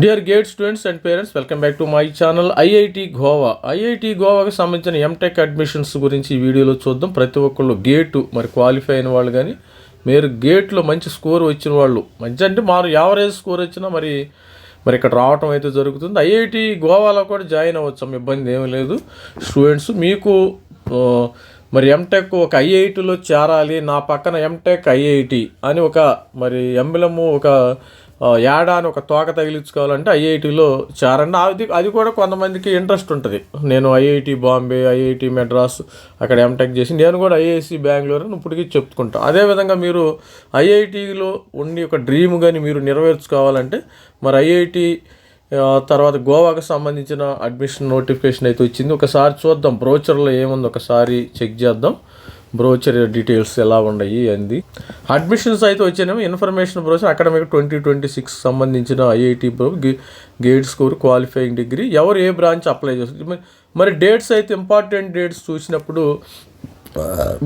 Dear gate students and parents, welcome back to my channel IIT Goa. IIT గోవాకి సంబంధించిన MTech admissions గురించి ఈ వీడియోలో చూద్దాం. ప్రతి ఒక్కళ్ళు గేటు మరి క్వాలిఫై అయిన వాళ్ళు కానీ మీరు గేట్లో మంచి స్కోర్ వచ్చిన వాళ్ళు, మంచి అంటే మారు యావరేజ్ స్కోర్ వచ్చినా మరి ఇక్కడ రావటం అయితే జరుగుతుంది. ఐఐటి గోవాలో కూడా జాయిన్ అవ్వచ్చు, ఇబ్బంది ఏమీ లేదు. స్టూడెంట్స్ మీకు మరి ఎంటెక్ ఒక ఐఐటిలో చేరాలి, నా పక్కన ఎంటెక్ ఐఐటి అని ఒక మరి ఎంబలము ఒక యాడా అని ఒక తోక తగిలించుకోవాలంటే ఐఐటిలో చేరండి. అది కూడా కొంతమందికి ఇంట్రెస్ట్ ఉంటుంది. నేను ఐఐటి బాంబే, ఐఐటి మెడ్రాస్ అక్కడ ఎంటెక్ చేసి నేను కూడా ఐఐసి బెంగళూరు అని ఇప్పటికీ చెప్పుకుంటాను. అదేవిధంగా మీరు ఐఐటిలో ఉండి ఒక డ్రీమ్ కానీ మీరు నెరవేర్చుకోవాలంటే మరి ఐఐటి తర్వాత గోవాకు సంబంధించిన అడ్మిషన్ నోటిఫికేషన్ అయితే వచ్చింది. ఒకసారి చూద్దాం బ్రోచర్లో ఏముంది, ఒకసారి చెక్ చేద్దాం. బ్రోచర్ డీటెయిల్స్ ఎలా ఉన్నాయి అంది. అడ్మిషన్స్ అయితే వచ్చాయేమో ఇన్ఫర్మేషన్ బ్రోచర్ అకాడమిక్ 2026 సంబంధించిన IIT gate score qualifying degree ఎవరు ఏ బ్రాంచ్ అప్లై చేస్తుంది. మరి డేట్స్ అయితే ఇంపార్టెంట్ డేట్స్ చూసినప్పుడు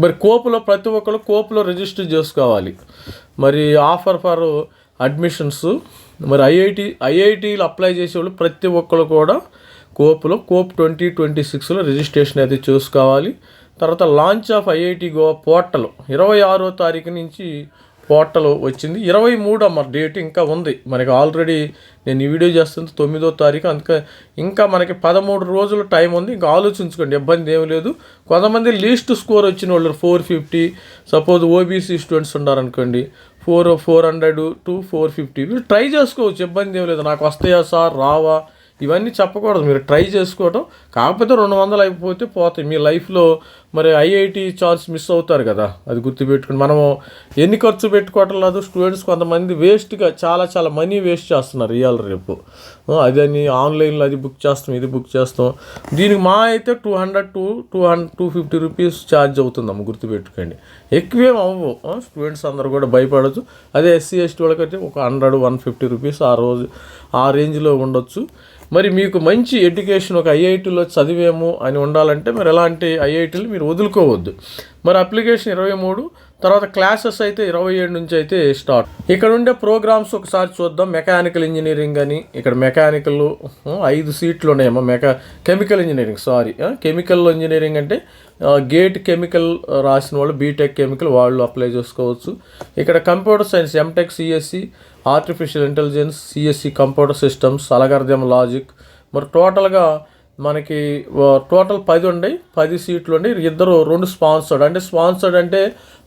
మరి కోపులో ప్రతి ఒక్కరు కోపులో రిజిస్టర్ చేసుకోవాలి. మరి ఆఫర్ ఫర్ అడ్మిషన్స్ మరి ఐఐటీలు అప్లై చేసేవాళ్ళు ప్రతి ఒక్కరు కూడా కోప్ 2026లో రిజిస్ట్రేషన్ అయితే చేసుకోవాలి. తర్వాత launch of IIT Goa portal 26వ తారీఖు నుంచి పోర్టల్ వచ్చింది. 23 డేట్ ఇంకా ఉంది మనకి. ఆల్రెడీ నేను ఈ వీడియో చేస్తుంది 9వ తారీఖు, అందుకే ఇంకా మనకి 13 రోజులు టైం ఉంది. ఇంకా ఆలోచించుకోండి, ఇబ్బంది ఏమి లేదు. కొంతమంది లీస్ట్ స్కోర్ వచ్చిన వాళ్ళు 450, సపోజ్ ఓబీసీ స్టూడెంట్స్ ఉన్నారనుకోండి 400 to 450 వీళ్ళు ట్రై చేసుకోవచ్చు, ఇబ్బంది ఏమి లేదు. నాకు వస్తాయా సార్ రావా ఇవన్నీ చెప్పకూడదు, మీరు ట్రై చేసుకోవటం. కాకపోతే 200 అయిపోతే పోతాయి మీ లైఫ్లో. మరి ఐఐటి ఛాన్స్ మిస్ అవుతారు కదా, అది గుర్తుపెట్టుకుని మనము ఎన్ని ఖర్చు పెట్టుకోవటం లేదు. స్టూడెంట్స్ కొంతమంది వేస్ట్గా చాలా మనీ వేస్ట్ చేస్తున్నారు ఇవాళ రేపు. అదని ఆన్లైన్లో అది బుక్ చేస్తాం, ఇది బుక్ చేస్తాం. దీనికి మా అయితే 200 to 250 రూపీస్ ఛార్జ్ అవుతుందమ్మ, గుర్తుపెట్టుకోండి. ఎక్కువేం అవ్వవు. స్టూడెంట్స్ అందరూ కూడా భయపడవచ్చు. అదే ఎస్సీ ఎస్టీ వాళ్ళకైతే ఒక 100-150 రూపీస్ ఆ రేంజ్లో ఉండొచ్చు. మరి మీకు మంచి ఎడ్యుకేషన్ ఒక ఐఐటీలో చదివేము అని ఉండాలంటే మరి ఎలాంటి ఐఐటీలు మీరు వదులుకోవద్దు. మరి అప్లికేషన్ 23, తర్వాత క్లాసెస్ అయితే 27 నుంచి అయితే స్టార్ట్. ఇక్కడ ఉండే ప్రోగ్రామ్స్ ఒకసారి చూద్దాం. మెకానికల్ ఇంజనీరింగ్ అని ఇక్కడ మెకానికల్ 5 సీట్లు ఉన్నాయేమో. కెమికల్ ఇంజనీరింగ్ కెమికల్ ఇంజనీరింగ్ అంటే గేట్ కెమికల్ రాసిన వాళ్ళు బీటెక్ కెమికల్ వాళ్ళు అప్లై చేసుకోవచ్చు. ఇక్కడ computer science M Tech CSC, artificial intelligence, CSC computer systems, algorithm logic. మరి టోటల్గా మనకి టోటల్ 10 సీట్లు ఉండి 2 స్పాన్సర్డ్ అంటే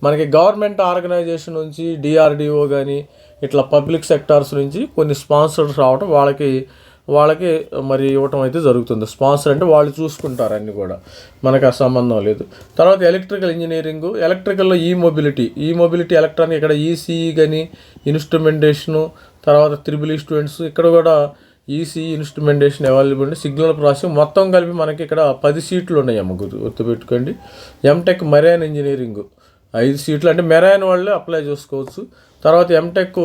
మనకి గవర్నమెంట్ ఆర్గనైజేషన్ నుంచి డిఆర్డిఓ కానీ ఇట్లా పబ్లిక్ సెక్టార్స్ నుంచి కొన్ని స్పాన్సర్స్ రావడం వాళ్ళకి మరి ఇవ్వటం అయితే జరుగుతుంది. స్పాన్సర్ అంటే వాళ్ళు చూసుకుంటారు అన్నీ కూడా, మనకు ఆ సంబంధం లేదు. తర్వాత ఎలక్ట్రికల్ ఇంజనీరింగు, ఎలక్ట్రికల్లో ఈ మొబిలిటీ ఎలక్ట్రానిక్ ఇక్కడ ఈసీఈ కానీ ఇన్స్ట్రుమెంటేషను, తర్వాత త్రిబుల్ స్టూడెంట్స్ ఇక్కడ కూడా ఈసీ ఇన్స్ట్రుమెంటేషన్ అవైలబుల్ ఉంది. సిగ్నల్ ప్రాసెసింగ్ మొత్తం కలిపి మనకి ఇక్కడ 10 సీట్లు ఉన్నాయమ్మ, గుర్తుపెట్టుకోండి. ఎంటెక్ మెరైన్ ఇంజనీరింగ్ 5 సీట్లు, అంటే మెరైన్ వాళ్ళే అప్లై చేసుకోవచ్చు. తర్వాత ఎంటెక్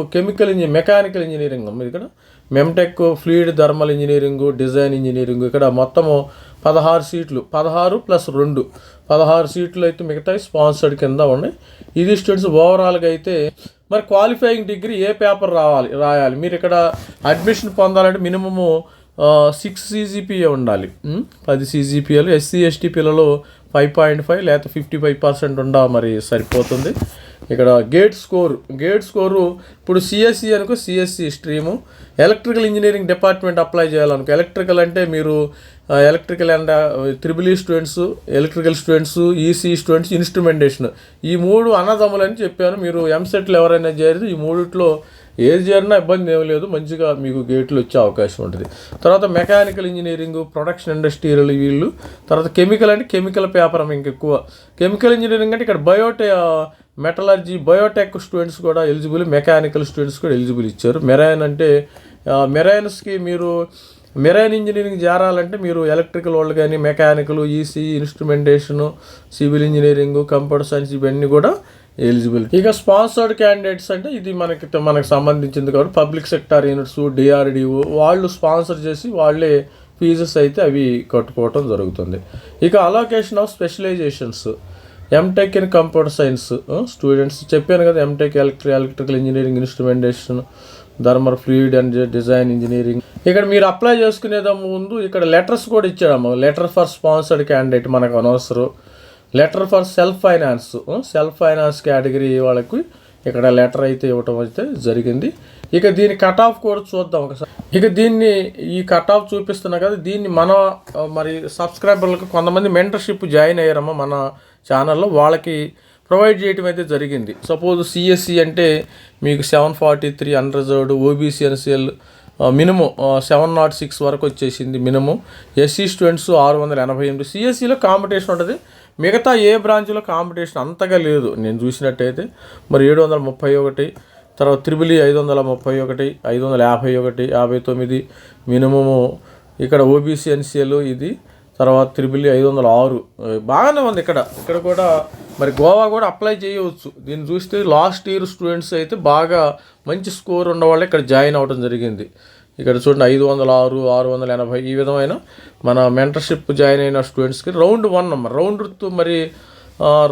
మెకానికల్ ఇంజనీరింగ్ అమ్మ ఇక్కడ. M Tech fluid thermal engineering, design engineering ఇక్కడ మొత్తము 16 సీట్లు, 16 + 2 16 సీట్లు అయితే మిగతాయి స్పాన్సర్డ్ కింద ఉన్నాయి. ఇది స్టూడెంట్స్ ఓవరాల్గా అయితే మరి క్వాలిఫైయింగ్ డిగ్రీ ఏ పేపర్ రాయాలి. మీరు ఇక్కడ అడ్మిషన్ పొందాలంటే మినిమము 6 CGPA ఉండాలి. 10 CGPAలు. ఎస్సీ ఎస్టీ పిల్లలు 5.5 లేదా 55% ఉండా మరి సరిపోతుంది. ఇక్కడ గేట్ స్కోరు ఇప్పుడు సిఎస్సి అనుకో, CSC stream. Electrical engineering department apply చేయాలనుకో, ఎలక్ట్రికల్ అంటే మీరు electrical and triple students, electrical students, EC students, instrumentation ఈ 3 అన్నదమ్ములని చెప్పాను. మీరు ఎంసెట్లు ఎవరైనా చేరితే ఈ 3లో ఏది చేరినా ఇబ్బంది ఏమి లేదు, మంచిగా మీకు గేట్లు వచ్చే అవకాశం ఉంటుంది. తర్వాత మెకానికల్ ఇంజనీరింగ్, ప్రొడక్షన్ ఇండస్ట్రియల్ వీళ్ళు. తర్వాత కెమికల్ అంటే కెమికల్ పేపర్ ఇంకెక్కువ. కెమికల్ ఇంజనీరింగ్ అంటే ఇక్కడ మెటలర్జీ బయోటెక్ స్టూడెంట్స్ కూడా ఎలిజిబుల్, మెకానికల్ స్టూడెంట్స్ కూడా ఎలిజిబుల్ ఇచ్చారు. మెరైన్ అంటే మెరైన్స్కి మీరు మెరైన్ ఇంజనీరింగ్ చేరాలంటే మీరు ఎలక్ట్రికల్ వాళ్ళు కానీ mechanical, EC, instrumentation, civil engineering, computer science ఇవన్నీ కూడా ఎలిజిబుల్. ఇక స్పాన్సర్డ్ క్యాండిడేట్స్ అంటే ఇది మనకు సంబంధించింది కాబట్టి పబ్లిక్ సెక్టార్ యూనిట్స్, డిఆర్డిఓ వాళ్ళు స్పాన్సర్ చేసి వాళ్ళే ఫీజెస్ అయితే అవి కట్టుకోవటం జరుగుతుంది. ఇక allocation of specialisations MTech in computer science students చెప్పాను కదా, MTech electrical engineering, instrumentation, thermal fluid and design engineering. ఇక్కడ మీరు అప్లై చేసుకునేదా ముందు ఇక్కడ లెటర్స్ కూడా ఇచ్చాడమ్మ. లెటర్ ఫర్ స్పాన్సర్డ్ క్యాండిడేట్ మనకు అనవసరం. Letter for self finance category వాళ్ళకి ఇక్కడ లెటర్ అయితే ఇవ్వటం అయితే జరిగింది. ఇక దీని కట్ ఆఫ్ కూడా చూద్దాం ఒకసారి. ఇక ఈ కట్ ఆఫ్ చూపిస్తున్నా కదా, దీన్ని మన మరి సబ్స్క్రైబర్లకు కొంతమంది మెంటర్షిప్ జాయిన్ అయ్యారమ్మా మన ఛానల్లో, వాళ్ళకి ప్రొవైడ్ చేయటం అయితే జరిగింది. సపోజ్ సిఎస్సి అంటే మీకు 743 అన్రిజర్వ్డ్, ఓబీసీ ఎన్సిఎల్ మినిమం 706 వరకు వచ్చేసింది మినిమం. SC students 688. సిఎస్సిలో కాంపిటీషన్ ఉంటుంది, మిగతా ఏ బ్రాంచ్లో కాంపిటీషన్ అంతగా లేదు నేను చూసినట్టయితే. మరి 731, తర్వాత త్రిబుల్ 531, 551, 59 మినిమము. ఇక్కడ ఓబీసీ ఎన్సిఎల్ ఇది, తర్వాత త్రిబుల్ 506 బాగానే ఉంది. ఇక్కడ కూడా మరి గోవా కూడా అప్లై చేయవచ్చు. దీన్ని చూస్తే లాస్ట్ ఇయర్ స్టూడెంట్స్ అయితే బాగా మంచి స్కోర్ ఉన్నవాళ్ళు ఇక్కడ జాయిన్ అవ్వడం జరిగింది. ఇక్కడ చూడండి 506, 680 ఈ విధమైన మన మెంటర్షిప్ జాయిన్ అయిన స్టూడెంట్స్కి రౌండ్ 1 నెంబర్. మరి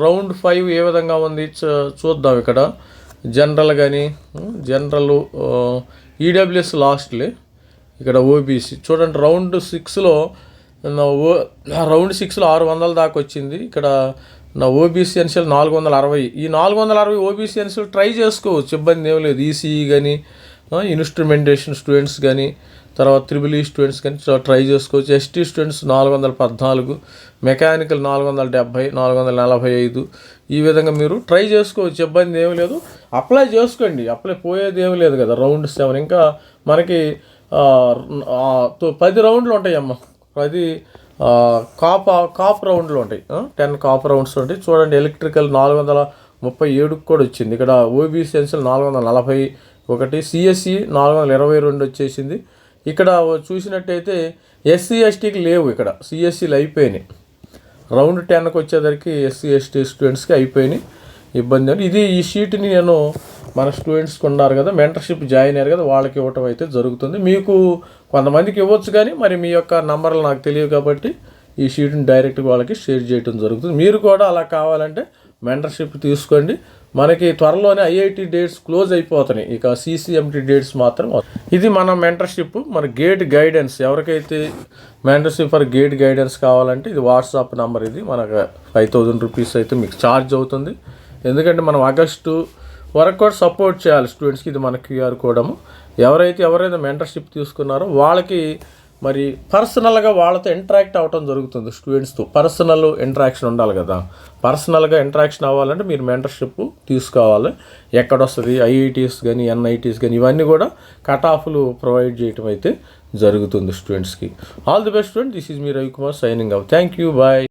రౌండ్ 5 ఏ విధంగా ఉంది చూద్దాం. ఇక్కడ జనరల్ ఈడబ్ల్యూఎస్ లాస్ట్లే. ఇక్కడ ఓబీసీ చూడండి రౌండ్ 6లో 600 దాకా వచ్చింది. ఇక్కడ నా ఓబీసీ ఎన్సిఎల్ 460. ఈ 460 ఓబీసీ ఎన్సిఎల్ ట్రై చేసుకోవచ్చు, ఇబ్బంది ఏం లేదు. ఈసీఈ కానీ ఇన్స్ట్రుమెంటేషన్ స్టూడెంట్స్ కానీ తర్వాత త్రిబుల్ ఈ స్టూడెంట్స్ కానీ ట్రై చేసుకోవచ్చు. ఎస్టీ స్టూడెంట్స్ 414, మెకానికల్ 470, 445 ఈ విధంగా మీరు ట్రై చేసుకోవచ్చు, ఇబ్బంది ఏమి లేదు. అప్లై చేసుకోండి, అప్లై పోయేది ఏమి లేదు కదా. రౌండ్ 7 ఇంకా మనకి 10 రౌండ్లు ఉంటాయమ్మ. 10 కాప్ రౌండ్లు ఉంటాయి, 10 కాప్ రౌండ్స్ ఉంటాయి. చూడండి ఎలక్ట్రికల్ 437 కూడా వచ్చింది. ఇక్కడ ఓబీసీ ఎన్సిఎల్ 441, సిఎస్సి 422 వచ్చేసింది. ఇక్కడ చూసినట్టయితే ఎస్సీ ఎస్టీకి లేవు, ఇక్కడ సిఎస్సీలు అయిపోయినాయి. రౌండ్ 10కి వచ్చేసరికి ఎస్సీ ఎస్టీ స్టూడెంట్స్కి అయిపోయినాయి, ఇబ్బంది అని. ఈ షీట్ని నేను మన స్టూడెంట్స్కి ఉన్నారు కదా, మెంటర్షిప్ జాయిన్ అయ్యారు కదా, వాళ్ళకి ఇవ్వటం అయితే జరుగుతుంది. మీకు కొంతమందికి ఇవ్వచ్చు కానీ మరి మీ యొక్క నంబర్లు నాకు తెలియదు కాబట్టి ఈ షీట్ని డైరెక్ట్గా వాళ్ళకి షేర్ చేయడం జరుగుతుంది. మీరు కూడా అలా కావాలంటే మెంటర్షిప్ తీసుకోండి. మనకి త్వరలోనే ఐఐటి డేట్స్ క్లోజ్ అయిపోతున్నాయి, ఇక సిసిఎంటి డేట్స్ మాత్రం. ఇది మన మెంటర్షిప్, మన గేట్ గైడెన్స్. ఎవరికైతే మెంటర్షిప్ ఫర్ గేట్ గైడెన్స్ కావాలంటే ఇది వాట్సాప్ నెంబర్. ఇది మనకు 5000 రూపీస్ అయితే మీకు ఛార్జ్ అవుతుంది. ఎందుకంటే మనం ఆగస్టు వరకు కూడా సపోర్ట్ చేయాలి స్టూడెంట్స్కి. ఇది మన క్యూఆర్ కోడము. ఎవరైతే మెంటర్షిప్ తీసుకున్నారో వాళ్ళకి మరి పర్సనల్గా వాళ్ళతో ఇంటరాక్ట్ అవ్వటం జరుగుతుంది. స్టూడెంట్స్తో పర్సనల్ ఇంటరాక్షన్ ఉండాలి కదా. పర్సనల్గా ఇంటరాక్షన్ అవ్వాలంటే మీరు మెంటర్షిప్ తీసుకోవాలి. ఎక్కడొస్తుంది ఐఐటీస్ కానీ ఎన్ఐటీస్ కానీ ఇవన్నీ కూడా కట్ ఆఫ్లు ప్రొవైడ్ చేయటం అయితే జరుగుతుంది స్టూడెంట్స్కి. All the best student. This is me Ravikumar signing out. Thank you, bye.